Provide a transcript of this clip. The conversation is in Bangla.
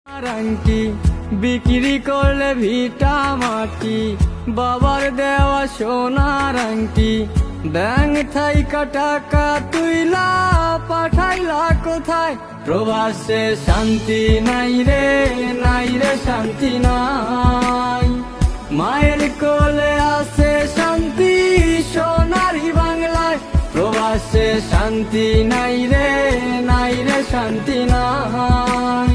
আংটি বিক্রি করলে ভিটা মাটি, বাবার দেওয়া সোনার আংটি, ব্যাংক থাইকা টাকা তুইলা পাঠাইলা কোথায়? প্রবাসে শান্তি নাই রে, নাই রে শান্তি নাই। মায়ের কোলে আছে শান্তি সোনারি বাংলায়, প্রবাসে শান্তি নাই রে, নাই রে শান্তি নাই।